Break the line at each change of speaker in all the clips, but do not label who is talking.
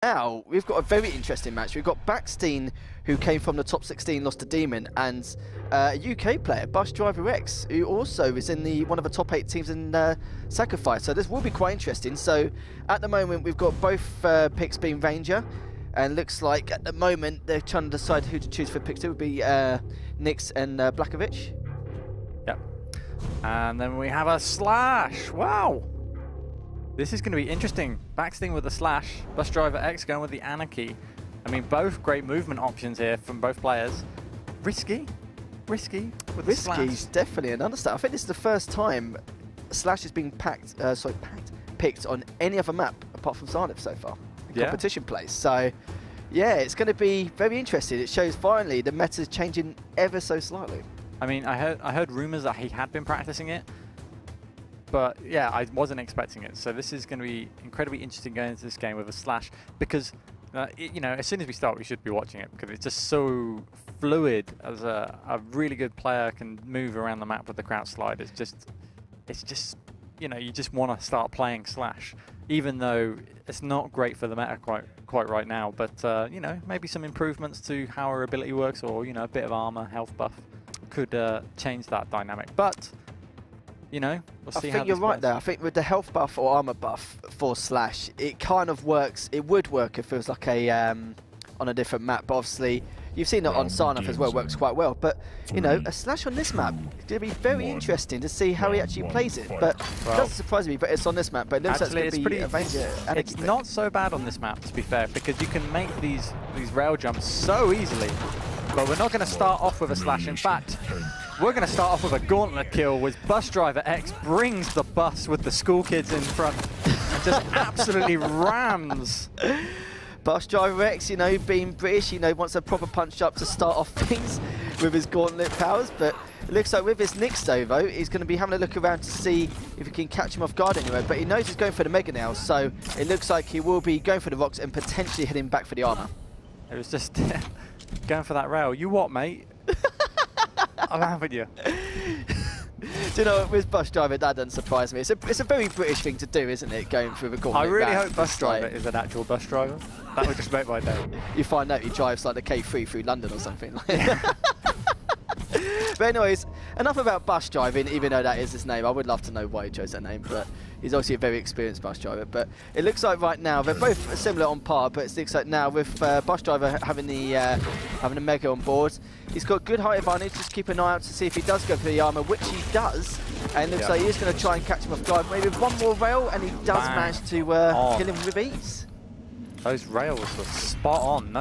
Now, we've got a very interesting match. We've got Baksteen, who came from the top 16, lost to Demon, and a UK player, Busdriverx, who also is in one of the top 8 teams in Sacrifice. So this will be quite interesting. So at the moment, we've got both picks being Ranger, and looks like at the moment they're trying to decide who to choose for picks. It would be Nix and Blakovic.
Yep. And then we have a Slash. Wow. This is going to be interesting. Baksteen with the Slash, Busdriverx going with the Anarchy. I mean, both great movement options here from both players. Risky with the Slash.
Risky's definitely an understatement. I think this is the first time Slash has been picked on any other map apart from Zarnov so far. The competition place. So, yeah, it's going to be very interesting. It shows finally the meta is changing ever so slightly.
I mean, I heard rumors that he had been practicing it. But yeah, I wasn't expecting it. So this is going to be incredibly interesting going into this game with a Slash because, you know, as soon as we start, we should be watching it because it's just so fluid. As a really good player can move around the map with the crouch slide. It's just, you know, you just want to start playing Slash, even though it's not great for the meta quite right now. But you know, maybe some improvements to how her ability works, or you know, a bit of armor, health buff, could change that dynamic. But you know, we'll see how this plays. I think you're right there.
I think with the health buff or armor buff for Slash, it kind of works. It would work if it was like a on a different map. But obviously, you've seen it on Zarnov as well. Works quite well. But you know, a Slash on this map, it's going to be very interesting to see how he actually plays it. But it doesn't surprise me. But it's on this map. But it looks like it's going to be a Ranger.
It's not so bad on this map, to be fair, because you can make these rail jumps so easily. But we're not going to start off with a Slash. In fact, we're going to start off with a gauntlet kill with Busdriverx brings the bus with the school kids in front and just absolutely rams.
Busdriverx, you know, being British, you know, wants a proper punch up to start off things with his gauntlet powers. But it looks like with his Nix though, he's going to be having a look around to see if he can catch him off guard anywhere. But he knows he's going for the Mega now, so it looks like he will be going for the rocks and potentially heading back for the armor.
It was just going for that rail. You what, mate? I'm having you.
Do you know, with Busdriver, that doesn't surprise me. It's a very British thing to do, isn't it? Going through the gauntlet.
I really hope Busdriver is an actual bus driver. That would just make my day.
You find out he drives like the K3 through London or something. But anyways, enough about bus driving, even though that is his name. I would love to know why he chose that name, but he's obviously a very experienced bus driver. But it looks like right now, they're both similar on par, but it looks like now with Busdriver having the Mega on board, he's got good height advantage. Just keep an eye out to see if he does go for the armor, which he does. And it looks like he is going to try and catch him off guard. Maybe one more rail, and he does manage to kill him with ease.
Those rails were spot on.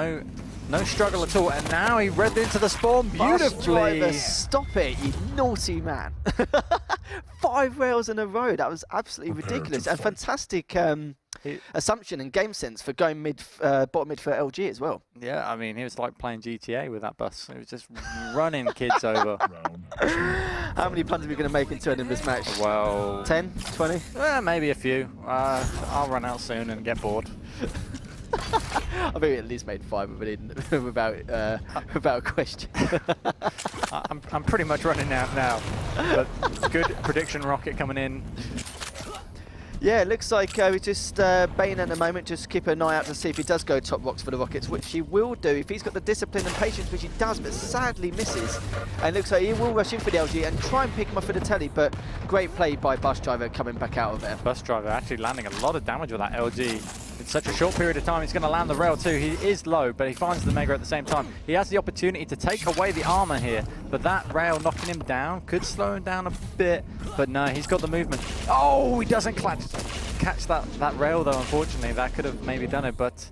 No struggle at all, and now he read into the spawn beautifully.
Busdriver, stop it, you naughty man. 5 rails in a row, that was absolutely ridiculous. And fantastic assumption and game sense for going bottom mid for LG as well.
Yeah, I mean, he was like playing GTA with that bus. It was just running kids over.
How many punts are we going to make in turn in this match?
Well,
10, 20?
Maybe a few. I'll run out soon and get bored.
I think we at least made 5 without question.
I'm pretty much running out now. But good prediction rocket coming in.
Yeah, it looks like we're just Bane at the moment, just keep an eye out to see if he does go top rocks for the Rockets, which he will do if he's got the discipline and patience, which he does, but sadly misses. And looks like he will rush in for the LG and try and pick him up for the telly, but great play by Busdriver coming back out of there.
Busdriver actually landing a lot of damage with that LG. In such a short period of time, he's going to land the rail too. He is low, but he finds the Mega at the same time. He has the opportunity to take away the armor here, but that rail knocking him down could slow him down a bit, but no, he's got the movement. Oh, he doesn't catch that rail though, unfortunately. That could have maybe done it, but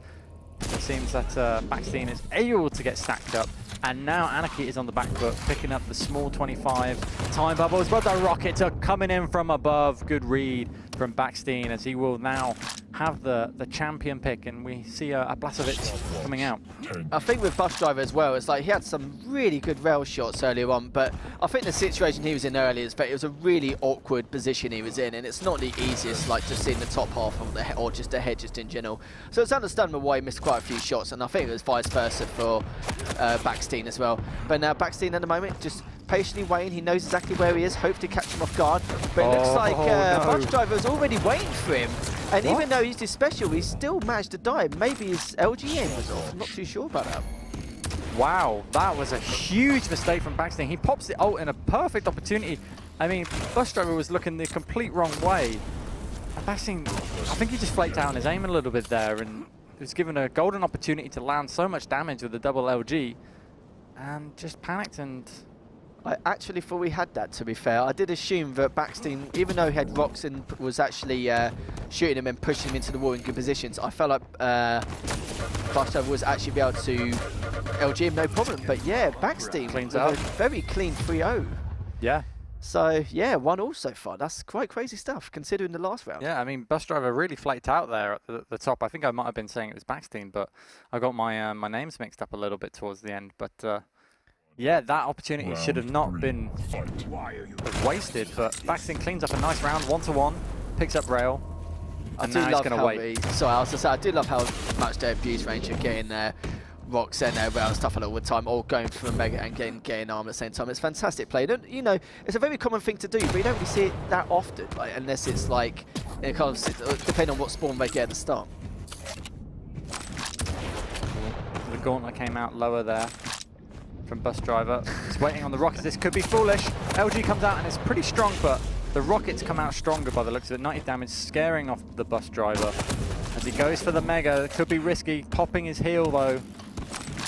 it seems that Baksteen is able to get stacked up. And now Anarchy is on the back foot, picking up the small 25 time bubbles, but the rockets are coming in from above. Good read from Baksteen as he will now have the champion pick, and we see a Blakovic coming out.
I think with Busdriver as well, it's like he had some really good rail shots earlier on, but I think the situation he was in earlier is that it was a really awkward position he was in, and it's not the easiest, like just seeing the top half of the head, or just the head just in general. So it's understandable why he missed quite a few shots, and I think it was vice versa for Baksteen as well. But now Baksteen at the moment just patiently waiting. He knows exactly where he is, hopes to catch him off guard. But it looks like Busdriver is already waiting for him. And
What?
even though he's his special, he still managed to die. Maybe his LG aim was off. I'm not too sure about that.
Wow, that was a huge mistake from Baksteen. He pops the ult in a perfect opportunity. I mean, Busdriver was looking the complete wrong way. And Baksteen, I think he just flaked out on his aim a little bit there and was given a golden opportunity to land so much damage with the double LG and just panicked and...
I actually thought we had that, to be fair. I did assume that Baksteen, even though he had rocks and was actually shooting him and pushing him into the wall in good positions, I felt like Busdriver was actually be able to LG him no problem. But yeah, Baksteen
Cleans
with
up.
a very clean 3-0.
Yeah.
So yeah, 1-all so far. That's quite crazy stuff, considering the last round.
Yeah, I mean, Busdriver really flaked out there at the top. I think I might have been saying it was Baksteen, but I got my my names mixed up a little bit towards the end. But yeah, that opportunity should have not been wasted. But Baksteen cleans up a nice round, 1-1, picks up rail, and now he's going to wait.
Sorry, I was just saying, I do love how much they abuse range of getting their rocks and their rail stuff all the time, or going for a mega and getting arm at the same time. It's fantastic play. You know, it's a very common thing to do, but you don't really see it that often, like, unless it's like, it kind of depending on what spawn they get at the start.
The gauntlet came out lower there from Busdriver. He's waiting on the rockets. This could be foolish. LG comes out and it's pretty strong, but the rockets come out stronger by the looks of it. 90 damage, scaring off the Busdriver. As he goes for the mega, it could be risky. Popping his heel though.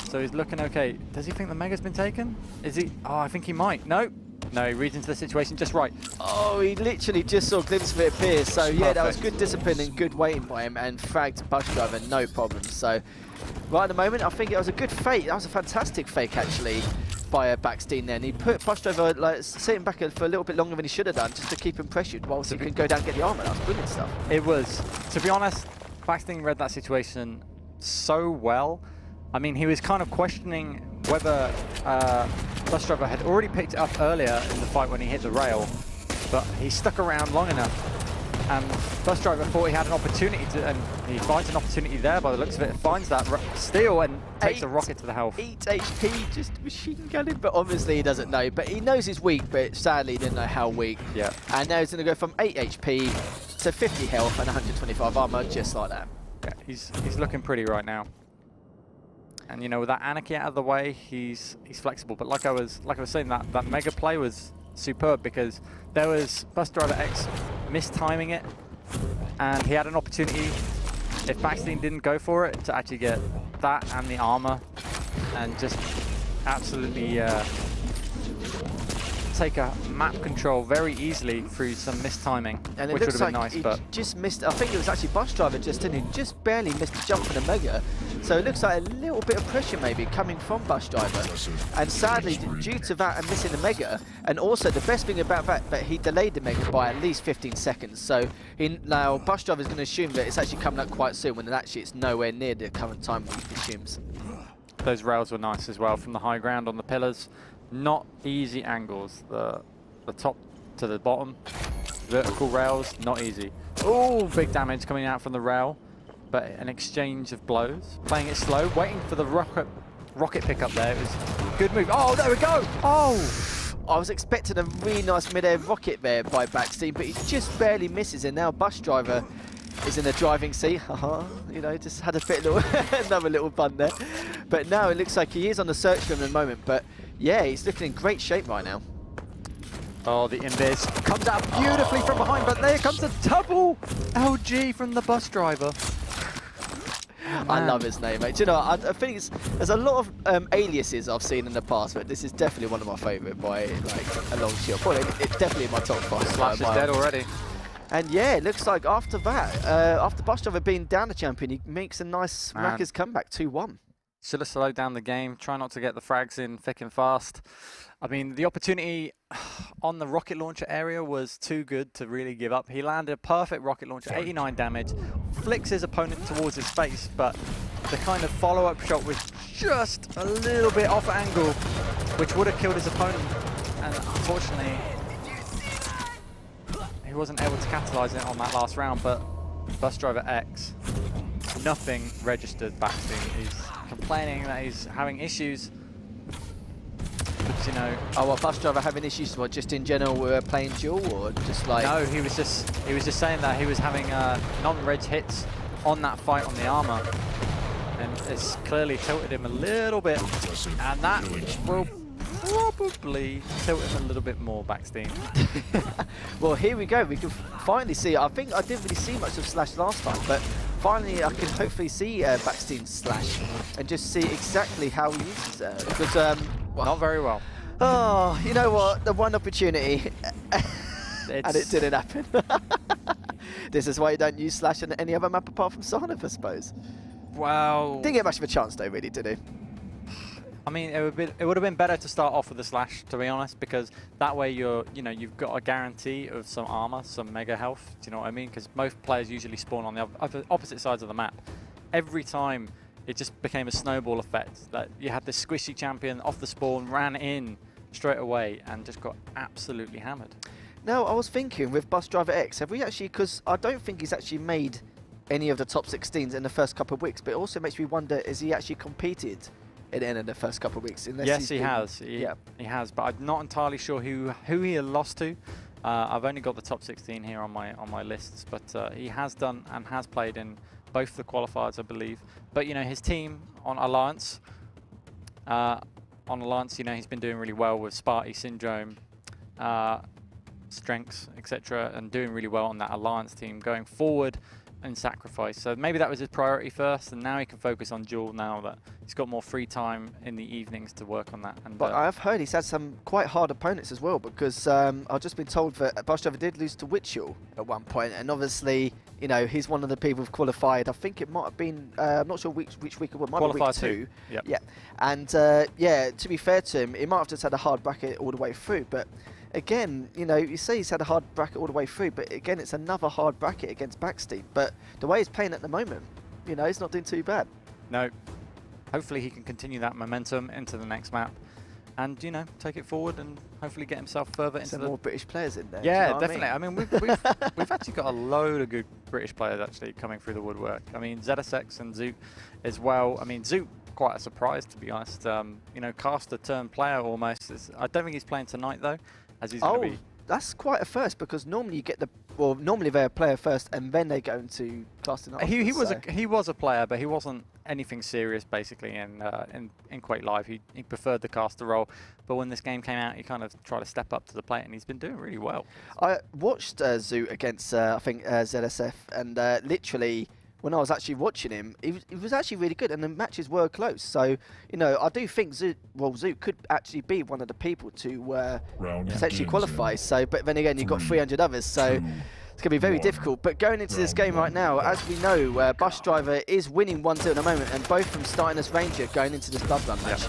So he's looking okay. Does he think the mega's been taken? Is he? Oh, I think he might. No. No, he reads into the situation just right.
Oh, he literally just saw a glimpse of it appear. So yeah, that was
Perfect.
good discipline and good waiting by him, and fragged Busdriver, no problem. So right at the moment, I think it was a good fake. That was a fantastic fake actually by Baksteen then. He put Busdriver like sitting back for a little bit longer than he should have done, just to keep him pressured whilst he can go down and get the armor. That was brilliant stuff.
It was. To be honest, Baksteen read that situation so well. I mean, he was kind of questioning whether Busdriver had already picked it up earlier in the fight when he hit the rail, but he stuck around long enough, and Busdriver thought he had an opportunity to, and he finds an opportunity there by the looks of it, finds that steal and takes a rocket to the health.
8 HP, just machine gunning, but obviously he doesn't know. But he knows he's weak, but sadly he didn't know how weak.
Yeah.
And now he's going to go from 8 HP to 50 health and 125 armor, just like that.
Yeah, he's looking pretty right now. And you know, with that Anarchy out of the way, he's flexible. But like I was saying, that mega play was superb because there was Busdriver mistiming it, and he had an opportunity, if Baksteen didn't go for it, to actually get that and the armor, and just absolutely take a map control very easily through some mistiming,
And it
which would
looks
have been
like
nice.
he
But
just missed, I think it was actually Busdriver just in, he just barely missed the jump in the mega. So it looks like a little bit of pressure maybe coming from Busdriver. And sadly, due to that and missing the mega, and also the best thing about that he delayed the mega by at least 15 seconds. So now Busdriver is going to assume that it's actually coming up quite soon, when actually it's nowhere near the current time he assumes.
those rails were nice as well from the high ground on the pillars. Not easy angles. The top to the bottom, vertical rails, not easy. Oh, big damage coming out from the rail, but an exchange of blows. Playing it slow, waiting for the rocket pickup there. It was a good move. Oh, there we go. Oh,
I was expecting a really nice mid-air rocket there by Baksteen, but he just barely misses, and now Busdriver is in the driving seat. You know, just had a bit another little bun there. But now it looks like he is on the search for him at the moment. But yeah, he's looking in great shape right now.
Oh, the invis comes out beautifully from behind, but there comes a double LG from the Busdriver.
I love his name, mate. Do you know, I think there's a lot of aliases I've seen in the past, but this is definitely one of my favourite by like a long shot. Well, it's definitely in my top 5.
Slash is dead already.
And yeah, it looks like after that, after Busdriver being down the champion, he makes a nice Rackers comeback, 2-1.
Should have slowed down the game. Try not to get the frags in thick and fast. I mean, the opportunity on the rocket launcher area was too good to really give up. He landed a perfect rocket launcher, 89 damage, flicks his opponent towards his face, but the kind of follow-up shot was just a little bit off angle, which would have killed his opponent. And unfortunately, he wasn't able to capitalize it on that last round, but Busdriver X, nothing registered Baksteen. He's complaining that he's having issues. you know.
Oh, well, Bus Driver having issues, what, just in general, we're playing duel, or just like...
No, he was just saying that he was having non-reg hits on that fight on the armor, and it's clearly tilted him a little bit, and that will probably tilt him a little bit more, Baksteen.
Well, here we go. We can finally see. I think I didn't really see much of Slash last time, but finally I can hopefully see Baksteen's Slash and just see exactly how he uses it. Because well,
Not very well.
oh, you know what? The one opportunity, and it didn't happen. This is why you don't use Slash on any other map apart from Sarnath, I suppose.
Well,
Didn't get much of a chance though, really, did he?
I mean, it would have been better to start off with a Slash, to be honest, because that way you've got a guarantee of some armor, some mega health. Do you know what I mean? Because most players usually spawn on the opposite sides of the map. Every time it just became a snowball effect that you had this squishy champion off the spawn, ran in straight away, and just got absolutely hammered.
Now, I was thinking with Busdriverx, have we actually? Because I don't think he's actually made any of the top 16s in the first couple of weeks, but it also makes me wonder: is he actually competed at the end of the first couple of weeks?
Yes, he has. He has, but I'm not entirely sure who he lost to. I've only got the top 16 here on my lists, but he has done and has played in both the qualifiers, I believe. But you know, his team on Alliance, you know, he's been doing really well with Sparty, Syndrome, Strengths, etc., and doing really well on that Alliance team going forward in Sacrifice. So maybe that was his priority first, and now he can focus on duel now that he's got more free time in the evenings to work on that. And
but I've heard he's had some quite hard opponents as well, because I've just been told that Busdriver did lose to Witchel at one point, and obviously, you know, he's one of the people who've qualified. I think it might have been, I'm not sure which week it was, might be week 2.
Yep.
Yeah, and yeah, to be fair to him, he might have just had a hard bracket all the way through, but again, you know, you say he's had a hard bracket all the way through, but again, it's another hard bracket against Baksteen. But the way he's playing at the moment, you know, he's not doing too bad.
No. Hopefully he can continue that momentum into the next map and, you know, take it forward and hopefully get himself further into
some more British players in there.
Yeah,
you know
definitely. I mean, we've actually got a load of good British players actually coming through the woodwork. I mean, ZSX and Zoot as well. I mean, Zoot, quite a surprise, to be honest. You know, caster turn player almost. I don't think he's playing tonight, though, as he's going to be.
That's quite a first, because normally you get normally they're a player first and then they go into casting afterwards.
He was a player, but he wasn't anything serious basically in Quake Live. He preferred the caster role, but when this game came out, he kind of tried to step up to the plate, and he's been doing really well. I
watched Zoot against I think ZSF, and literally, when I was actually watching him, he was actually really good, and the matches were close. So, you know, I do think Zoot could actually be one of the people to potentially qualify. So, but then again, you've got 300 others, so it's going to be very difficult. But going into this game right now, as we know, Busdriver is winning 1-2 at the moment, and both from starting as Ranger going into this Bloodrun match.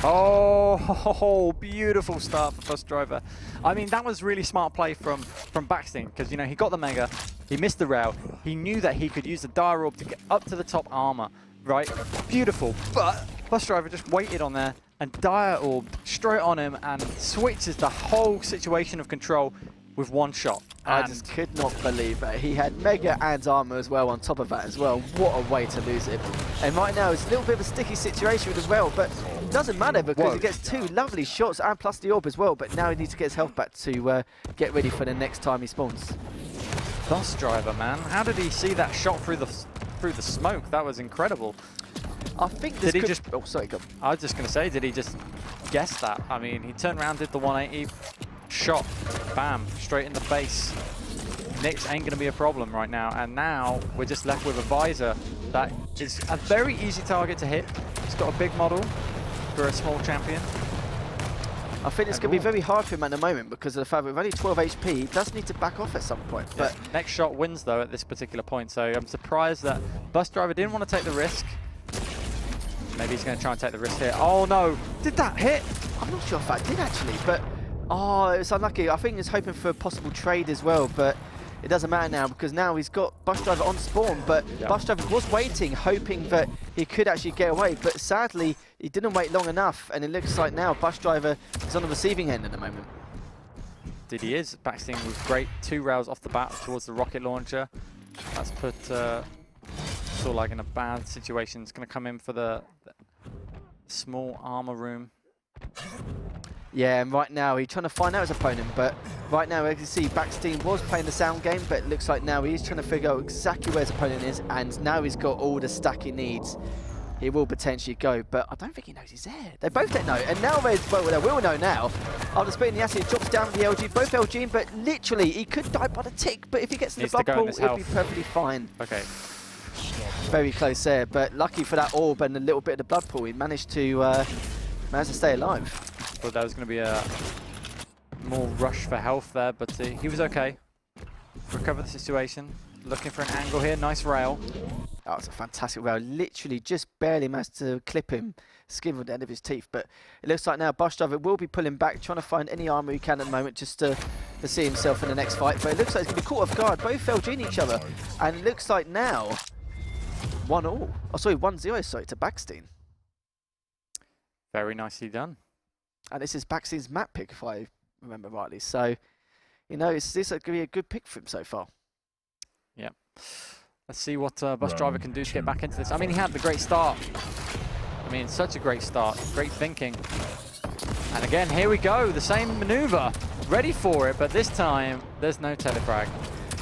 Oh, beautiful start for Busdriver. I mean, that was really smart play from Baksteen, because, you know, he got the Mega, he missed the rail, he knew that he could use the Dire Orb to get up to the top armor, right? Beautiful, but Busdriver just waited on there and Dire Orb straight on him and switches the whole situation of control with one shot.
I just could not believe it. He had Mega and armor as well on top of that as well. What a way to lose it. And right now it's a little bit of a sticky situation as well, but it doesn't matter because he gets 2 lovely shots and plus the orb as well, but now he needs to get his health back to get ready for the next time he spawns.
Busdriver, man. How did he see that shot through the smoke? That was incredible.
I think this
Oh, sorry, go. I was just going to say, did he just guess that? I mean, he turned around, did the 180, shot, bam, straight in the face. Nyx ain't going to be a problem right now, and now we're just left with a Visor that is a very easy target to hit. It's got a big model for a small champion.
I think it's going to be very hard for him at the moment because of the fact that with only 12 HP, he does need to back off at some point.
Yeah.
But
next shot wins though at this particular point, so I'm surprised that Busdriver didn't want to take the risk. Maybe he's going to try and take the risk here. Oh no, did that hit?
I'm not sure if that did actually, but oh, it's unlucky. I think he's hoping for a possible trade as well, but it doesn't matter now because now he's got Busdriver on spawn, but Busdriver was waiting, hoping that he could actually get away, but sadly he didn't wait long enough, and it looks like now Busdriver is on the receiving end at the moment.
Indeed he is. Baksteen with great 2 rails off the bat towards the rocket launcher. That's put Sorlag in a bad situation. It's going to come in for the small armor room.
Yeah, and right now he's trying to find out his opponent, but right now, as you can see, Baksteen was playing the sound game, but it looks like now he's trying to figure out exactly where his opponent is, and now he's got all the stack he needs. He will potentially go, but I don't think he knows he's there. They both don't know, and now they will know now. After splitting the acid, drops down the LG, both LGing, but literally, he could die by the tick, but if he gets to the blood pool, he'll be perfectly fine.
Okay.
Very close there, but lucky for that orb and a little bit of the blood pool, he managed to stay alive.
Thought there was going to be a more rush for health there, but he was okay. Recovered the situation. Looking for an angle here. Nice rail.
That was a fantastic rail. Literally just barely managed to clip him, skin on the end of his teeth. But it looks like now Busdriver will be pulling back, trying to find any armor he can at the moment just to see himself in the next fight. But it looks like he's going to be caught off guard. Both LGing each other. And it looks like now 1-0. Oh, sorry, 1-0, sorry, to Baksteen.
Very nicely done.
And this is Baksteen's map pick, if I remember rightly. So, you know, this is going to be a good pick for him so far.
Yeah. Let's see what Busdriver can do to get back into this. I mean, he had the great start. I mean, such a great start. Great thinking. And again, here we go. The same maneuver. Ready for it, but this time, there's no telefrag.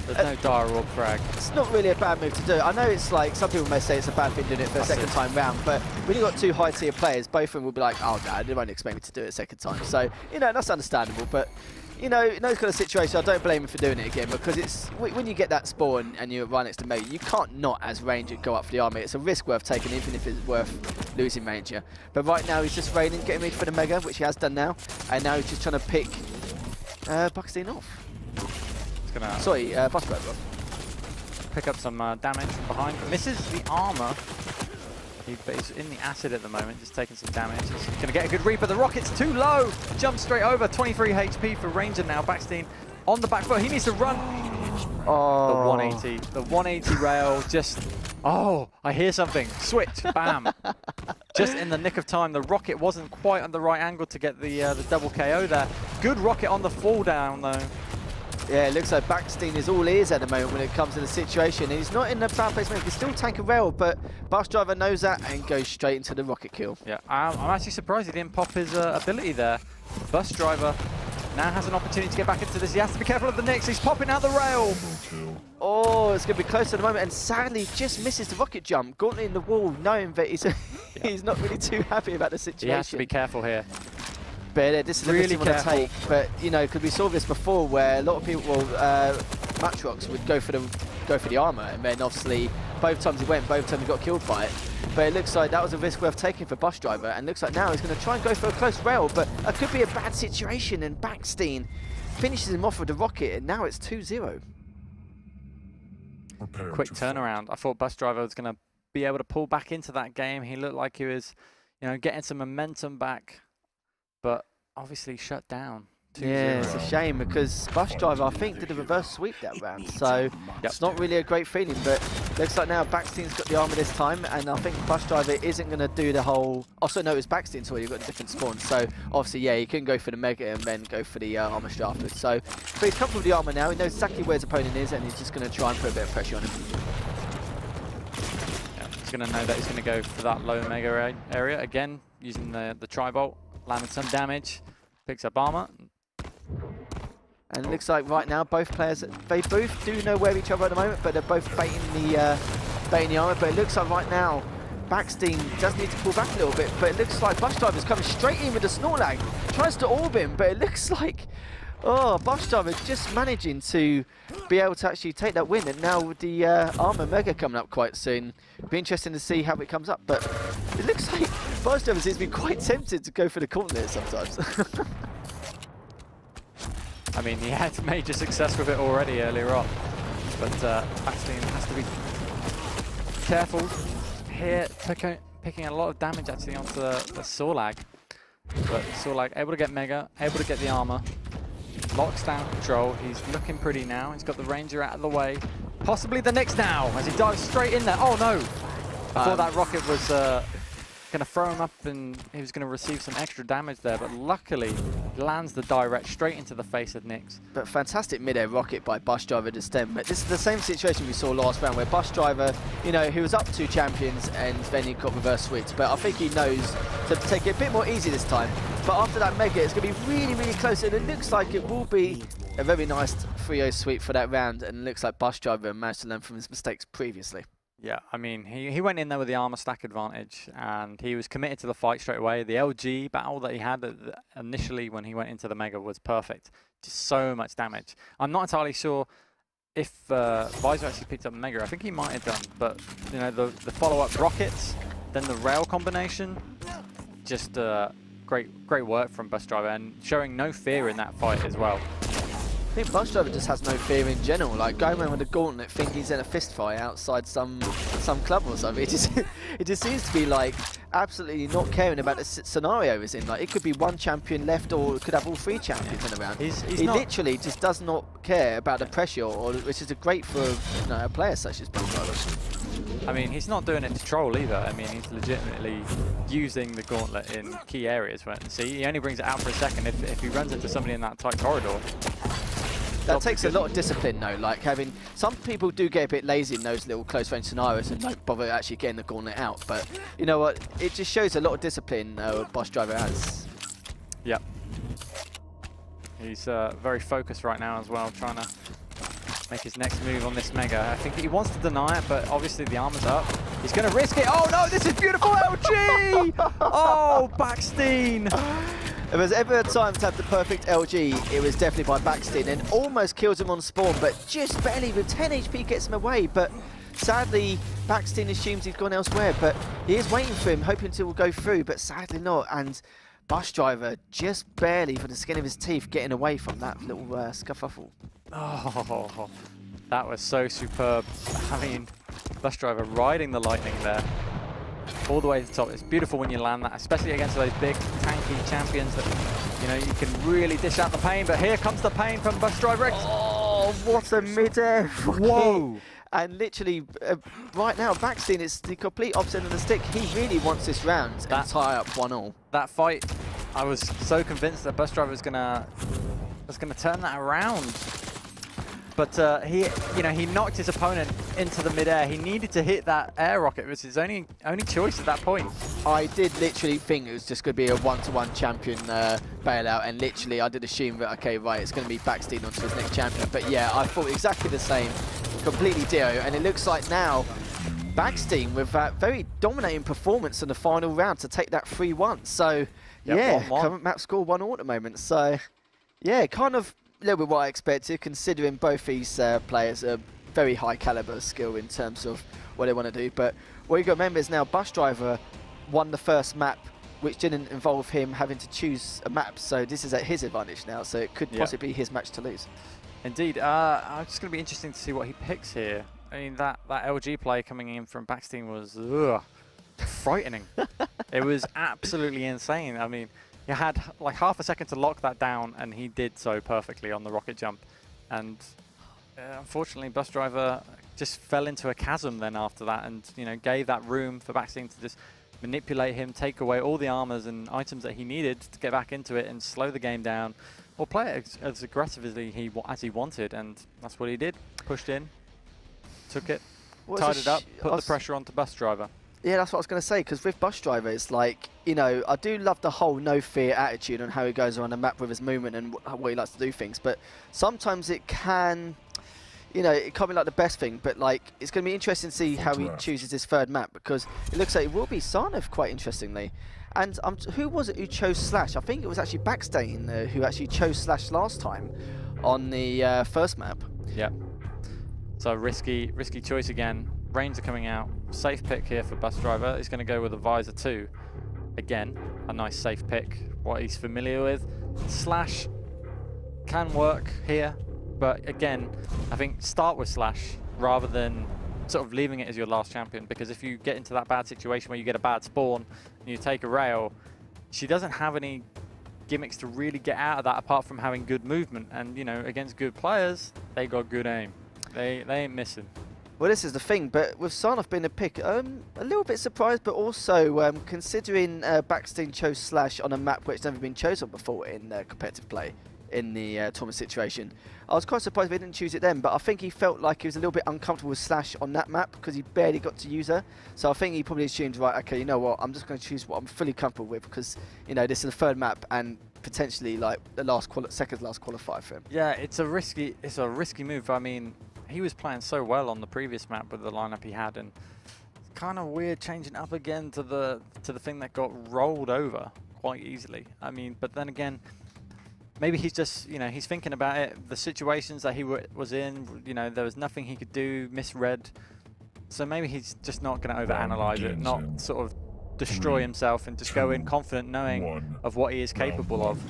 There's no dire orb frag.
It's not really a bad move to do. I know it's like, some people may say it's a bad thing doing it for a second time round, but when you've got two high tier players, both of them will be like, oh no, they won't expect me to do it a second time. So, you know, that's understandable, but you know, in those kind of situations, I don't blame him for doing it again, because it's when you get that spawn and you're right next to mate, you can't not as Ranger go up for the army. It's a risk worth taking, even if it's worth losing Ranger. But right now he's just raining, getting ready for the Mega, which he has done now, and now he's just trying to pick Baksteen off. Sorry, Busdriver.
Pick up some damage from behind. Misses the armor. But he's in the acid at the moment, just taking some damage. He's going to get a good read, but the rocket's too low. Jumps straight over. 23 HP for Ranger now. Baksteen on the back foot. He needs to run.
Oh.
The 180. The 180 rail just... Oh, I hear something. Switch. Bam. Just in the nick of time. The rocket wasn't quite on the right angle to get the double KO there. Good rocket on the fall down, though.
Yeah, it looks like Baksteen is all ears at the moment when it comes to the situation. And he's not in the bad place, he can still tank a rail, but Busdriver knows that and goes straight into the rocket kill. Yeah,
I'm actually surprised he didn't pop his ability there. Busdriver now has an opportunity to get back into this. He has to be careful of the Nyx. He's popping out the rail.
Oh, it's going to be close at the moment, and sadly just misses the rocket jump. Gauntlet in the wall, knowing that he's, he's not really too happy about the situation.
He has to be careful here.
But this is really the risk you want to take. But you know, because we saw this before, where a lot of people, Matrox would go for the armor, and then obviously both times he went, both times he got killed by it. But it looks like that was a risk worth taking for Busdriver, and looks like now he's going to try and go for a close rail, but it could be a bad situation, and Baksteen finishes him off with the rocket, and now it's 2-0.
Quick turnaround. I thought Busdriver was going to be able to pull back into that game. He looked like he was, you know, getting some momentum back, but obviously shut down.
Yeah, it's a shame, because Busdriver, I think, did a reverse sweep that round, so it's not really a great feeling, but looks like now Baksteen's got the armor this time, and I think Busdriver isn't going to do the whole... Also, no, it was Baksteen, so you've got a different spawn, so obviously, yeah, he can go for the Mega and then go for the armor straight afterwards. So, but he's comfortable with the armor now, he knows exactly where his opponent is, and he's just going to try and put a bit of pressure on him.
Yeah, he's going to know that he's going to go for that low Mega area, again, using the Tri-Bolt, landing some damage, picks up armor.
And it looks like right now both players, they both do know where each other at the moment, but they're both baiting the armor. But it looks like right now Baksteen does need to pull back a little bit, but it looks like Busdriver's coming straight in with the Snorlax, tries to orb him, but it looks like, oh, Busdriver's just managing to be able to actually take that win. And now with the armor Mega coming up quite soon, it'll be interesting to see how it comes up. But it looks like Busdriver seems to be quite tempted to go for the Gauntlet sometimes.
I mean, he had major success with it already earlier on, but Baksteen has to be careful here, picking a lot of damage actually onto the Sorlag. But Sorlag able to get Mega, able to get the armor, locks down control. He's looking pretty now. He's got the Ranger out of the way, possibly the Nyx now as he dives straight in there. Oh no! I thought that rocket was going to throw him up and he was going to receive some extra damage there, but luckily lands the direct straight into the face of Nyx.
But fantastic mid-air rocket by Busdriver to stem. But this is the same situation we saw last round where Busdriver, you know, he was up 2 champions and then he got reverse switch. But I think he knows to take it a bit more easy this time. But after that mega, it's going to be really, really close. And it looks like it will be a very nice 3-0 sweep for that round. And it looks like Busdriver managed to learn from his mistakes previously.
Yeah, I mean, he went in there with the armor stack advantage, and he was committed to the fight straight away. The LG battle that he had initially when he went into the Mega was perfect. Just so much damage. I'm not entirely sure if Visor actually picked up the Mega. I think he might have done, but you know, the follow-up rockets, then the rail combination, just great work from Busdriver, and showing no fear in that fight as well.
I think Busdriver just has no fear in general. Like going around with a gauntlet, think he's in a fist fight outside some club or something. It just seems to be like absolutely not caring about the scenario he's in. Like it could be 1 champion left, or it could have all 3 champions in a round. He literally just does not care about the pressure, which is great for a player such as Busdriver.
I mean, he's not doing it to troll either. I mean, he's legitimately using the gauntlet in key areas. See, he only brings it out for a second if he runs into somebody in that tight corridor.
That takes a lot of discipline though, like having, some people do get a bit lazy in those little close range scenarios and don't bother actually getting the gauntlet out, but you know what, it just shows a lot of discipline Busdriver has.
Yep. He's very focused right now as well, trying to make his next move on this Mega. I think he wants to deny it, but obviously the armor's up. He's going to risk it. Oh no, this is beautiful LG! Oh, Baksteen!
If there's ever a time to have the perfect LG, it was definitely by Baksteen, and almost kills him on spawn, but just barely with 10 HP gets him away. But sadly, Baksteen assumes he's gone elsewhere, but he is waiting for him, hoping to go through, but sadly not. And Busdriver just barely, for the skin of his teeth, getting away from that little scuffle.
Oh, that was so superb. I mean, Busdriver riding the lightning there all the way to the top. It's beautiful when you land that, especially against those big tanky champions that, you know, you can really dish out the pain. But here comes the pain from Busdriverx.
Oh, what a mid-air!
Whoa!
And literally, right now, Baksteen is the complete opposite of the stick. He really wants this round and tie up 1-1.
That fight, I was so convinced that Busdriver was gonna turn that around. But he knocked his opponent into the mid-air. He needed to hit that air rocket. It was his only choice at that point.
I did literally think it was just going to be a 1-to-1 champion bailout, and literally I did assume that, okay, right, it's going to be Baksteen onto his next champion. But yeah, I thought exactly the same, completely Dio, and it looks like now Baksteen with that very dominating performance in the final round to take that 3-1. So
yep,
yeah,
1-1.
current map score 1-1 at the moment. So yeah, kind of a little bit what I expected, considering both these players are very high caliber skill in terms of what they want to do. But what you got to remember is now Busdriver won the first map, which didn't involve him having to choose a map. So this is at his advantage now. So it could possibly be his match to lose.
Indeed. It's just going to be interesting to see what he picks here. I mean, that LG play coming in from Baksteen was frightening. It was absolutely insane. I mean, he had like half a second to lock that down, and he did so perfectly on the rocket jump. And unfortunately, Busdriver just fell into a chasm then after that, and gave that room for Baksteen to just manipulate him, take away all the armors and items that he needed to get back into it and slow the game down, or play it as aggressively as he wanted. And that's what he did. Pushed in, took it, tied it up, put the pressure onto Busdriver.
Yeah, that's what I was going to say, because with Busdriver, it's like, I do love the whole no fear attitude and how he goes around the map with his movement and what he likes to do things, but sometimes it can, it can't be like the best thing, but like, it's going to be interesting to see how he chooses his third map, because it looks like it will be Sarnov, quite interestingly. And who was it who chose Slash? I think it was actually Baksteen who actually chose Slash last time on the first map.
Yeah. So risky choice again. Rains are coming out. Safe pick here for Busdriver. He's going to go with a Visor 2. Again, a nice safe pick. What he's familiar with. Slash can work here, but again, I think start with Slash rather than sort of leaving it as your last champion, because if you get into that bad situation where you get a bad spawn and you take a rail, she doesn't have any gimmicks to really get out of that apart from having good movement, and against good players, they got good aim. They ain't missing.
Well, this is the thing, but with Sarnoff being a pick, a little bit surprised, but also considering Baksteen chose Slash on a map which never been chosen before in competitive play in the tournament situation. I was quite surprised they didn't choose it then, but I think he felt like he was a little bit uncomfortable with Slash on that map because he barely got to use her. So I think he probably assumed, right, okay, you know what, I'm just going to choose what I'm fully comfortable with because, you know, this is the third map and potentially like the second last qualifier for him.
Yeah, it's a risky move. I mean, he was playing so well on the previous map with the lineup he had, and kind of weird changing up again to the thing that got rolled over quite easily. I mean, but then again, maybe he's just, you know, he's thinking about it, the situations that he was in, you know, there was nothing he could do, misread. So maybe he's just not going to overanalyze it, not sort of destroy himself and just go in confident knowing of what he is capable of.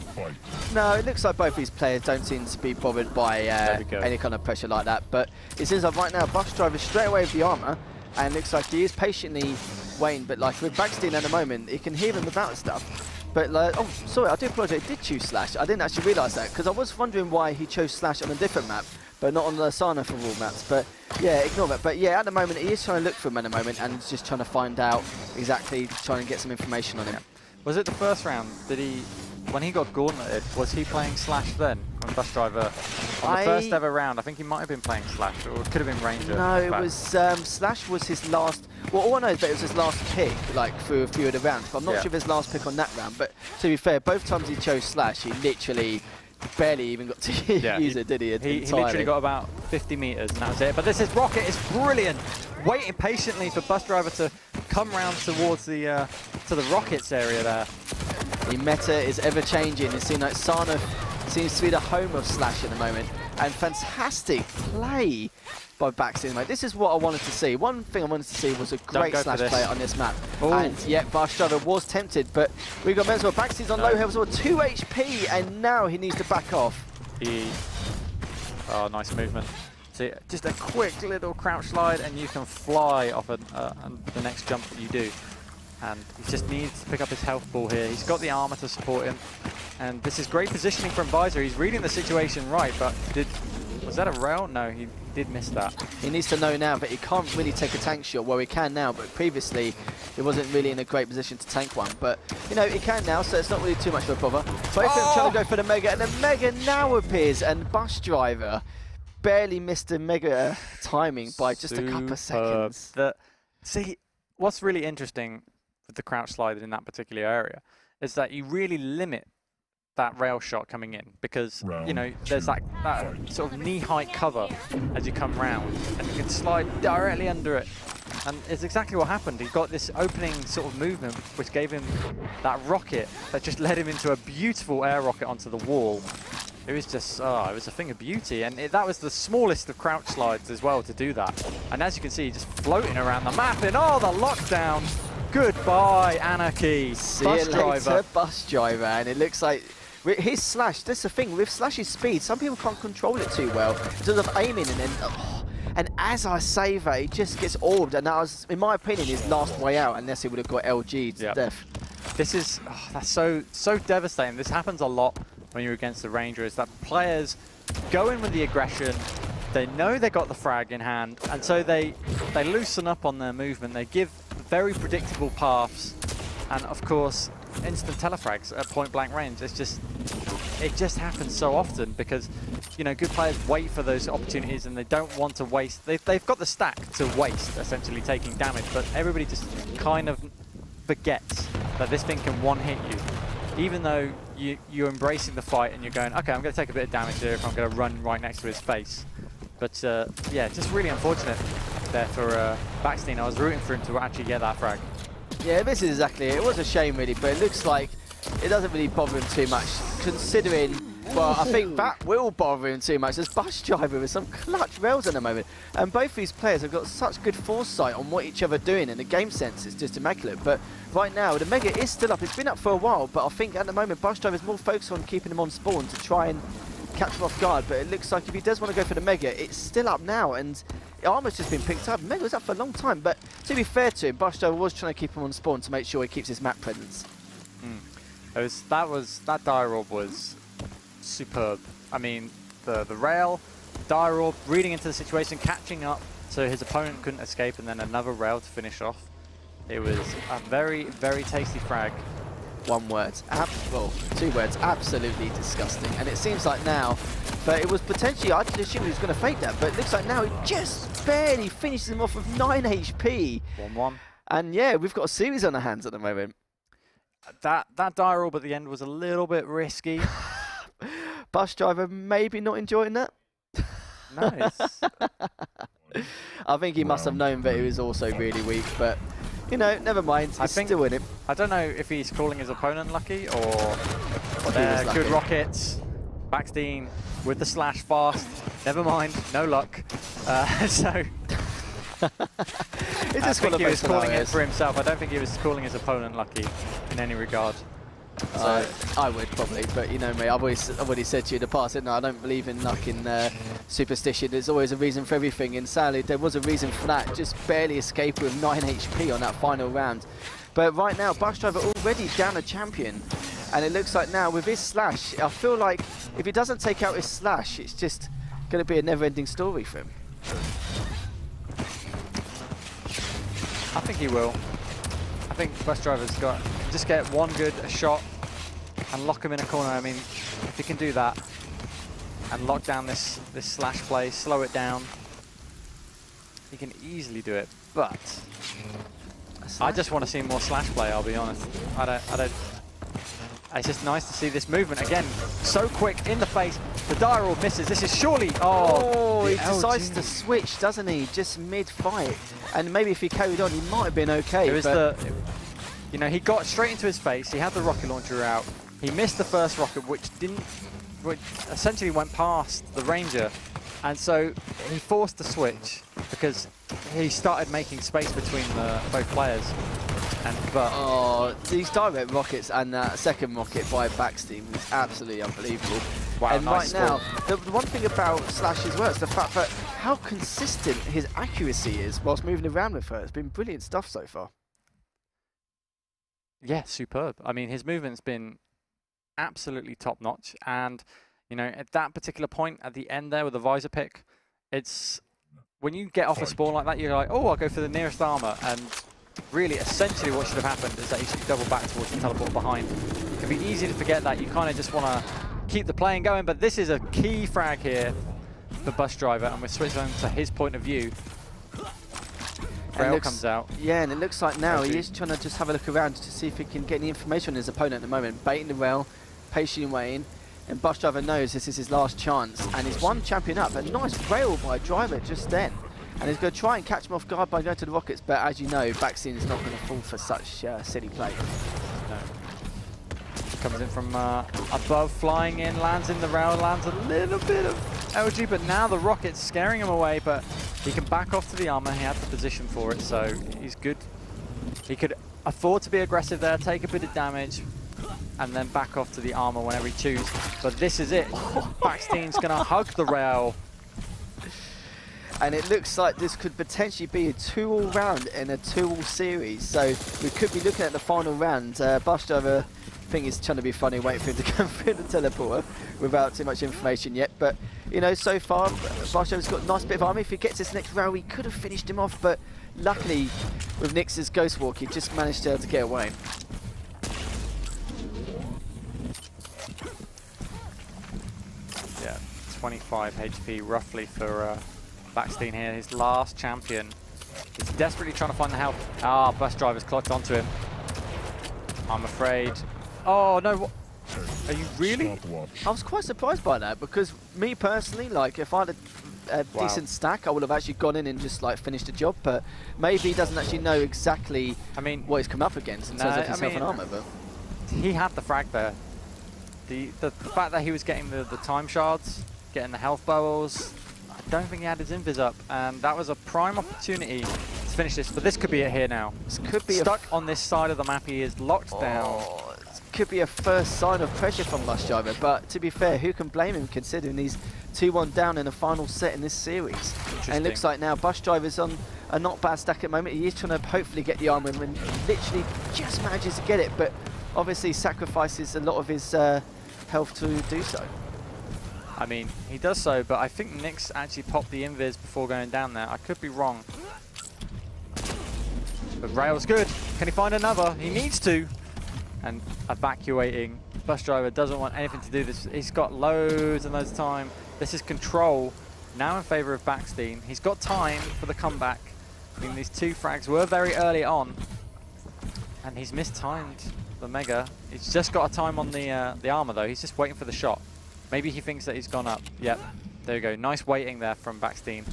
No, it looks like both these players don't seem to be bothered by any kind of pressure like that. But it seems like right now, Busdriver straight away with the armor, and looks like he is patiently waiting. But like with Baksteen at the moment, he can hear him without stuff. But like, oh, sorry, I do apologise. He did choose Slash. I didn't actually realise that because I was wondering why he chose Slash on a different map, but not on the Sarnoff of all maps. But yeah, ignore that. But yeah, at the moment, he is trying to look for him at the moment and just trying to find out exactly, trying to get some information on him.
Was it the first round? Did he, when he got gauntleted, was he playing Slash then? On Busdriver on the first ever round, I think he might have been playing Slash, or it could have been Ranger.
No, it was Slash was his last. Well, all I know is that it was his last pick, like through a few of the rounds. But I'm not sure if his last pick on that round. But to be fair, both times he chose Slash, he literally barely even got to use it, did he?
He literally got about 50 meters, and that was it. But this is Rocket, it's brilliant, waiting patiently for Busdriver to come round towards the to the Rockets area there.
The meta is ever changing. It seems like Sarnoff seems to be the home of Slash at the moment, and fantastic play by Baksteen. Like, this is what I wanted to see. One thing I wanted to see was a great Slash play on this map. Ooh. And yet Busdriver was tempted, but we got Menzel. Baksteen's on low health, so 2 HP, and now he needs to back off.
Oh, nice movement. See, just a quick little crouch slide, and you can fly off the next jump that you do. And he just needs to pick up his health ball here. He's got the armor to support him, and this is great positioning from Visor. He's reading the situation right, but was that a rail? No, he did miss that. He
needs to know now that he can't really take a tank shot. Well, he can now, but previously he wasn't really in a great position to tank one. But, you know, he can now, so it's not really too much of a bother. Both of them trying to go for the Mega, and the Mega now appears, and Busdriver barely missed the Mega timing by just a couple of seconds.
See, what's really interesting with the crouch slide in that particular area is that you really limit that rail shot coming in because, you know, there's that sort of knee-height cover as you come round, and you can slide directly under it. And it's exactly what happened. He got this opening sort of movement which gave him that rocket that just led him into a beautiful air rocket onto the wall. It was just, it was a thing of beauty, and that was the smallest of crouch slides as well to do that. And as you can see, just floating around the map, and the lockdown. Goodbye, Anarchy.
See you later, Busdriver, and it looks like his Slash. That's the thing with Slash's speed. Some people can't control it too well in terms of aiming, and then. And as I say that, he just gets orbed, and that was, in my opinion, his last way out, unless he would have got LG'd to death.
This is that's so devastating. This happens a lot when you're against the Ranger. Is that players go in with the aggression. They know they got the frag in hand, and so they loosen up on their movement. They give very predictable paths, and of course, instant telefrags at point-blank range. It just happens so often because, you know, good players wait for those opportunities and they don't want to waste. They've got the stack to waste, essentially taking damage, but everybody just kind of forgets that this thing can one-hit you. Even though you're embracing the fight and you're going, okay, I'm going to take a bit of damage here if I'm going to run right next to his face. But yeah, just really unfortunate there for Baksteen. I was rooting for him to actually get that frag.
Yeah, this is exactly it. It was a shame really, but it looks like it doesn't really bother him too much, considering, well, I think that will bother him too much. There's Busdriver with some clutch rails at the moment, and both these players have got such good foresight on what each other are doing, and the game sense is just immaculate. But right now, the Mega is still up. It's been up for a while, but I think at the moment Busdriver is more focused on keeping him on spawn to try and catch him off guard. But it looks like if he does want to go for the Mega, it's still up now, and armor's just been picked up. Mega was up for a long time, but to be fair to him, Busdriver was trying to keep him on spawn to make sure he keeps his map presence.
That dire orb was superb. I mean, the rail, dire orb, reading into the situation, catching up so his opponent couldn't escape, and then another rail to finish off. It was a very, very tasty frag.
One word, well, 2 words, absolutely disgusting. And it seems like now, but it was potentially, I did assume he was going to fake that, but it looks like now he just barely finishes him off with 9 HP.
1-1.
And yeah, we've got a series on our hands at the moment.
That die roll at the end was a little bit risky.
Bus driver maybe not enjoying that.
Nice.
I think he must have known that he was also really weak, but you know, never mind. He's still in it.
I don't know if he's calling his opponent lucky or they're good rockets. Baksteen with the slash fast. Never mind, no luck. So
It's
I
just
think
one of
he was
those
calling it
scenarios.
for himself. I don't think he was calling his opponent lucky in any regard.
So I would probably, but you know me, I've already said to you in the past, didn't I? I don't believe in luck and superstition. There's always a reason for everything, and sadly there was a reason for that. Just barely escaped with 9 HP on that final round. But right now, Busdriver already down a champion, and it looks like now with his slash, I feel like if he doesn't take out his slash, it's just going to be a never-ending story for him.
I think he will. I think Busdriver's got just get one good shot and lock him in a corner. I mean, if he can do that and lock down this slash play, slow it down, he can easily do it. But I just want to see more slash play. I'll be honest. I don't. It's just nice to see this movement again. So quick in the face. The die roll misses. This is surely. Oh,
he decides to switch, doesn't he? Just mid-fight. And maybe if he carried on, he might have been okay.
It was you know, he got straight into his face. He had the rocket launcher out. He missed the first rocket, which essentially went past the Ranger. And so he forced the switch because he started making space between both players.
Oh, these direct rockets and that second rocket by Baksteen was absolutely unbelievable.
Wow,
and
nice
right now, the one thing about Slash as well is the fact that how consistent his accuracy is whilst moving around with her. It's been brilliant stuff so far.
Yeah, superb. I mean, his movement's been absolutely top-notch. And, you know, at that particular point at the end there with the visor pick, it's when you get off a spawn like that, you're like, oh, I'll go for the nearest armor. And really, essentially what should have happened is that you should double back towards the teleport behind. It can be easy to forget that. You kind of just want to keep the playing going, but this is a key frag here for Busdriver, and we're switching on to his point of view. Rail comes out.
Yeah, and it looks like now he is trying to just have a look around to see if he can get any information on his opponent at the moment. Baiting the rail, patiently waiting, and Busdriver knows this is his last chance, and he's one champion up. A nice rail by Driver just then. And he's going to try and catch him off guard by going to the rockets, but as you know, Baksteen is not going to fall for such silly play.
No. Comes in from above, flying in, lands in the rail, lands a little bit of LG, but now the rocket's scaring him away, but he can back off to the armor. He had the position for it, so he's good. He could afford to be aggressive there, take a bit of damage, and then back off to the armor whenever he chooses. But this is it. Baksteen's going to hug the rail.
And it looks like this could potentially be a 2-all round in a 2-all series. So we could be looking at the final round. Busdriver, I think he's trying to be funny, waiting for him to come through the teleporter without too much information yet. But, you know, so far, Busdriver's got a nice bit of armor. If he gets this next round, he could have finished him off. But luckily, with Nyx's Ghost Walk, he just managed to get away.
Yeah, 25 HP roughly for Baksteen here, his last champion. He's desperately trying to find the help. Ah, Busdriver's clocked onto him. I'm afraid. Oh, no. What? Are you really?
I was quite surprised by that because me personally, like, if I had a decent stack, I would have actually gone in and just, like, finished the job. But maybe he doesn't actually know exactly what he's come up against in terms of himself and armor. But
he had the frag there. The fact that he was getting the time shards, getting the health bubbles, I don't think he had his invis up, and that was a prime opportunity to finish this. But this could be it here now.
This could be
stuck on this side of the map. He is locked down.
This could be a first sign of pressure from Busdriver. But to be fair, who can blame him considering he's 2-1 down in the final set in this series? And it looks like now Busdriver's on a not bad stack at the moment. He is trying to hopefully get the armor and literally just manages to get it, but obviously sacrifices a lot of his health to do so.
I mean, he does so, but I think Nick's actually popped the invis before going down there. I could be wrong. But Rail's good. Can he find another? He needs to. And evacuating. Busdriver doesn't want anything to do this. He's got loads and loads of time. This is control. Now in favor of Baksteen. He's got time for the comeback. I mean, these two frags were very early on. And he's mistimed the Mega. He's just got a time on the armor though. He's just waiting for the shot. Maybe he thinks that he's gone up. Yep, there you go. Nice waiting there from Baksteen.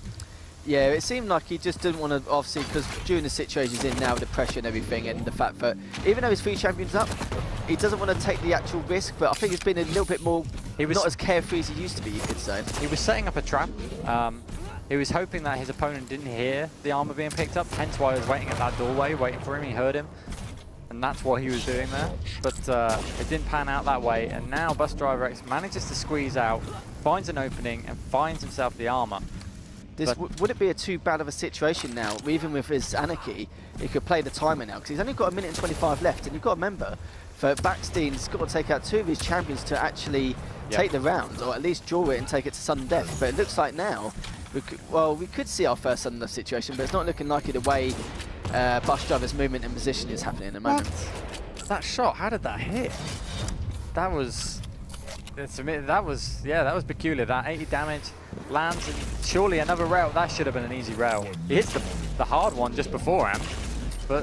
Yeah, it seemed like he just didn't want to, obviously, because during the situation he's in now with the pressure and everything, and the fact that even though his 3 champions up, he doesn't want to take the actual risk, but I think he's been a little bit more, not as carefree as he used to be, you could say. He
was setting up a trap. He was hoping that his opponent didn't hear the armor being picked up, hence why he was waiting at that doorway, waiting for him. He heard him, and that's what he was doing there. But it didn't pan out that way, and now Busdriverx manages to squeeze out, finds an opening, and finds himself the armor.
Would it be a too bad of a situation now, even with his Anarchy? He could play the timer now, because he's only got 1 minute and 25 left, and you've got to remember, for Baksteen's got to take out 2 of his champions to actually take the round, or at least draw it and take it to sudden death. But it looks like now, we could see our first sudden death situation, but it's not looking likely the way Busdriver's movement and position is happening at the moment.
What? That shot, how did that hit? That was... that was peculiar. That 80 damage lands, and surely another rail. That should have been an easy rail. He hits the hard one just beforehand, but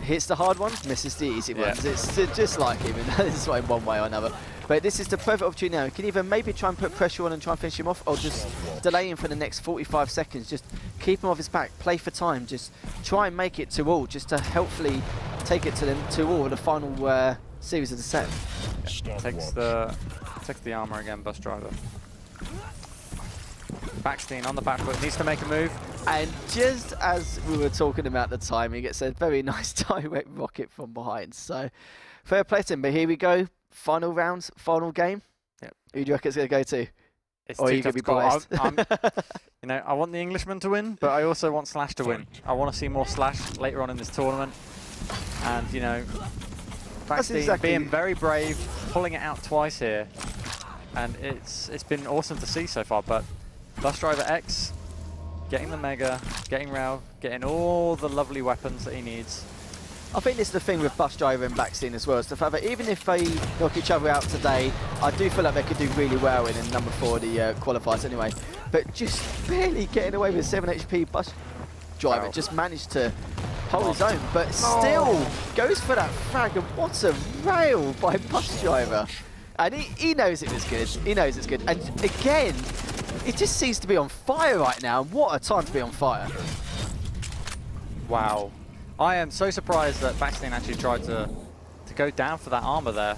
hits the hard ones, misses the easy ones. It's just like him, and this way in one way or another. But this is the perfect opportunity now. You can either maybe try and put pressure on and try and finish him off, or just delay him for the next 45 seconds. Just keep him off his back, play for time. Just try and make it to all, just to hopefully take it to them to all the final series of the set.
Takes the armor again, Busdriver. Baksteen on the back foot, needs to make a move.
And just as we were talking about the time, he gets a very nice direct rocket from behind. So fair play to him. But here we go. Final rounds, final game.
Yep.
Who do you reckon it's going to go to?
It's
or are you going to be biased?
You know, I want the Englishman to win, but I also want Slash to win. I want to see more Slash later on in this tournament. And, you know, Baksteen being very brave, pulling it out twice here. And it's been awesome to see so far, but Busdriverx getting the Mega, getting Rail, getting all the lovely weapons that he needs.
I think this is the thing with Busdriver and Baksteen as well, is the fact that even if they knock each other out today, I do feel like they could do really well in number 4 of the qualifiers anyway. But just barely getting away with 7 HP Busdriver just managed to hold his own, but still goes for that frag, and what a rail by Busdriver. And he knows it was good. He knows it's good. And again, it just seems to be on fire right now. And what a time to be on fire.
Wow. I am so surprised that Baksteen actually tried to go down for that armor there.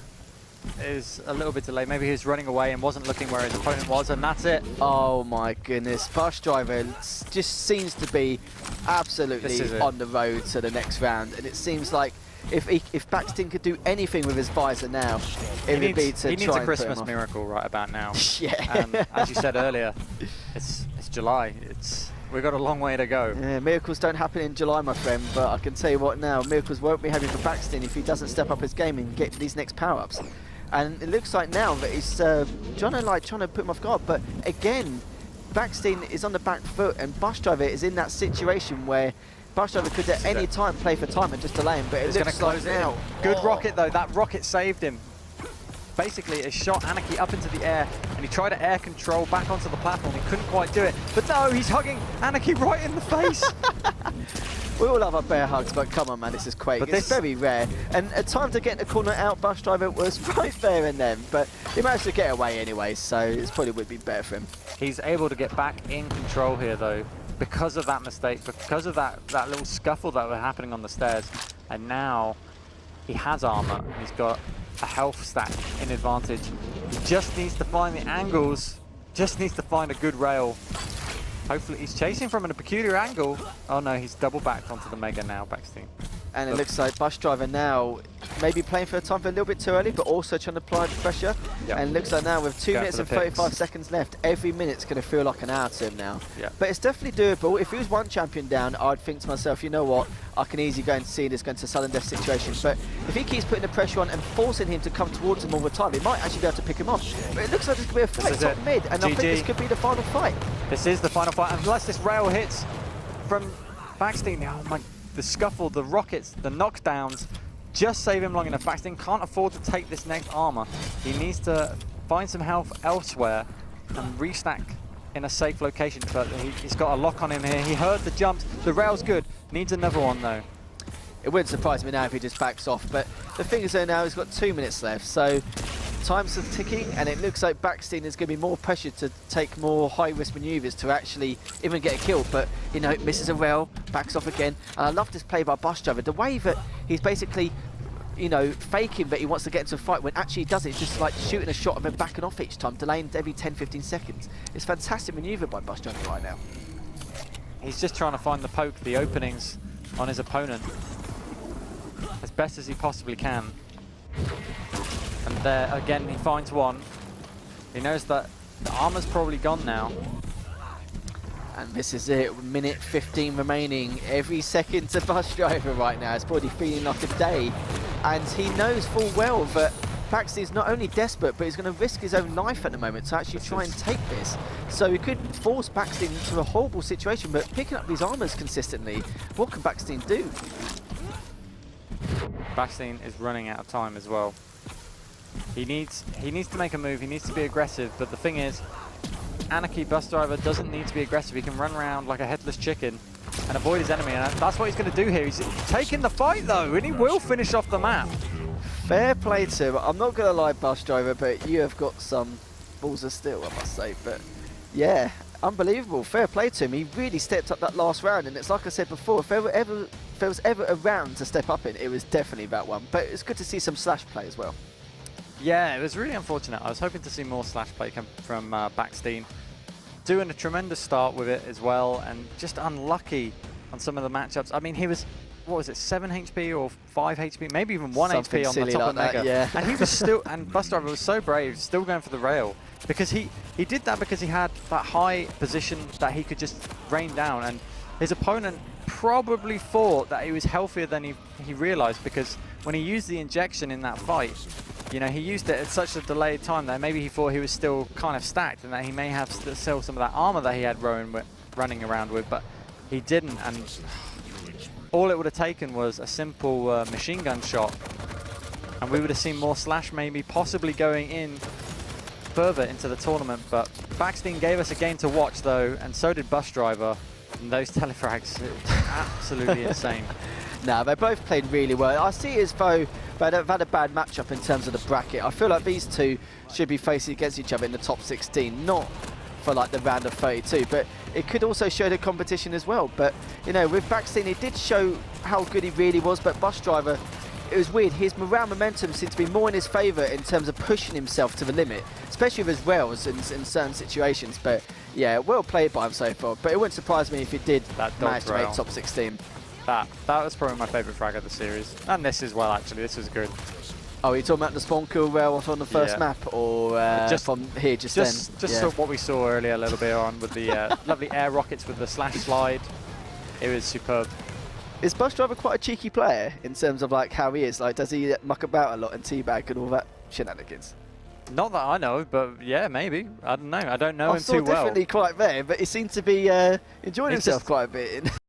It was a little bit delayed. Maybe he was running away and wasn't looking where his opponent was, and that's it.
Oh my goodness. Busdriver just seems to be absolutely on the road to the next round. And it seems like if Baksteen could do anything with his visor now, it would be to try and
He needs a Christmas miracle right about now.
Yeah.
And as you said earlier, it's July. We've got a long way to go.
Yeah, miracles don't happen in July, my friend, but I can tell you what now, miracles won't be happening for Baksteen if he doesn't step up his game and get these next power-ups. And it looks like now that he's trying to put him off guard, but again, Baksteen is on the back foot, and Busdriver is in that situation where Busdriver could at any time play for time and just delay him, but it looks like now.
Good rocket though, that rocket saved him. Basically, it shot Anarchy up into the air, and he tried to air control back onto the platform. He couldn't quite do it, but no, he's hugging Anarchy right in the face.
We all love our bear hugs, but come on, man, this is Quake. It's very rare, and a time to get the corner out, Busdriver was right there and then, but he managed to get away anyway, so it probably would be better for him.
He's able to get back in control here, though, because of that mistake, because of that little scuffle that was happening on the stairs, and now he has armor, and he's got a health stack in advantage. He just needs to find the angles, just needs to find a good rail. Hopefully he's chasing from a peculiar angle. Oh no, he's double backed onto the Mega now, Baksteen.
And it looks like Busdriver now maybe playing for a time for a little bit too early, but also trying to apply the pressure.
Yep.
And it looks like now with 2 minutes and 35
picks.
seconds left, every minute's going to feel like an hour to him now.
Yep.
But it's definitely doable. If he was one champion down, I'd think to myself, you know what, I can easily go and see this going to sudden death situation. But if he keeps putting the pressure on and forcing him to come towards him all the time, he might actually be able to pick him off. But it looks like there's going to be a fight top mid, and I think this could be the final fight.
This is the final fight, unless this rail hits from Baksteen. Oh my, the scuffle, the rockets, the knockdowns, just save him long enough. Baksteen can't afford to take this next armor. He needs to find some health elsewhere and restack in a safe location, but he's got a lock on him here. He heard the jumps, the rail's good, needs another one though.
It wouldn't surprise me now if he just backs off, but the thing is though now he's got 2 minutes left, so time's ticking, and it looks like Baksteen is going to be more pressured to take more high-risk maneuvers to actually even get a kill, but, you know, misses a rail, backs off again, and I love this play by Busdriver. The way that he's basically, you know, faking that he wants to get into a fight when actually he does it, it's just like shooting a shot and then backing off each time, delaying every 10-15 seconds. It's fantastic manoeuvre by Busdriver right now.
He's just trying to find the poke, the openings on his opponent as best as he possibly can. And there, again, he finds one. He knows that the armor's probably gone now.
And this is it, minute 15 remaining. Every second to Busdriver right now. It's probably feeling like a day. And he knows full well that Baksteen's not only desperate, but he's going to risk his own life at the moment to actually try and take this. So he could force Baksteen into a horrible situation, but picking up these armors consistently, what can Baksteen do?
Baksteen is running out of time as well. He needs to make a move, he needs to be aggressive, but the thing is, Anarchy Busdriver doesn't need to be aggressive. He can run around like a headless chicken and avoid his enemy, and that's what he's going to do here. He's taking the fight though, and he will finish off the map.
Fair play to him. I'm not going to lie, Busdriver, but you have got some balls of steel, I must say. But yeah, unbelievable. Fair play to him. He really stepped up that last round, and it's like I said before, if there was ever a round to step up in, it was definitely that one. But it's good to see some slash play as well.
Yeah, it was really unfortunate. I was hoping to see more slash play come from Baksteen. Doing a tremendous start with it as well, and just unlucky on some of the matchups. I mean, he was, what was it, 7 HP or 5 HP, maybe even 1
Something
HP on the top
like
of Mega.
that, yeah.
And he was still, and Busdriver was so brave, still going for the rail, because he did that because he had that high position that he could just rain down, and his opponent probably thought that he was healthier than he realized, because when he used the injection in that fight, you know, he used it at such a delayed time that maybe he thought he was still kind of stacked and that he may have still some of that armor that he had running around with, but he didn't, and all it would have taken was a simple machine gun shot, and we would have seen more slash, maybe possibly going in further into the tournament. But Baksteen gave us a game to watch though, and so did Busdriver, and those telefrags, absolutely insane.
Nah, they both played really well. I see it as though they've had a bad matchup in terms of the bracket. I feel like these two should be facing against each other in the top 16, not for like the round of 32, but it could also show the competition as well. But, you know, with Baksteen, it did show how good he really was, but Busdriver, it was weird. His morale momentum seemed to be more in his favour in terms of pushing himself to the limit, especially with his rails in certain situations. But yeah, well played by him so far. But it wouldn't surprise me if he did manage to make top 16.
That was probably my favourite frag of the series, and this as well. Actually, this was good.
Oh, you're talking about the spawn kill rail on the first map, or just from here, just then?
Just what we saw earlier a little bit on with the lovely air rockets with the slash slide. It was superb.
Is Busdriver quite a cheeky player in terms of like how he is? Like, does he muck about a lot and teabag and all that shenanigans?
Not that I know, but yeah, maybe. I don't know. I don't know him too well.
Definitely quite there, but he seemed to be enjoying himself quite a bit.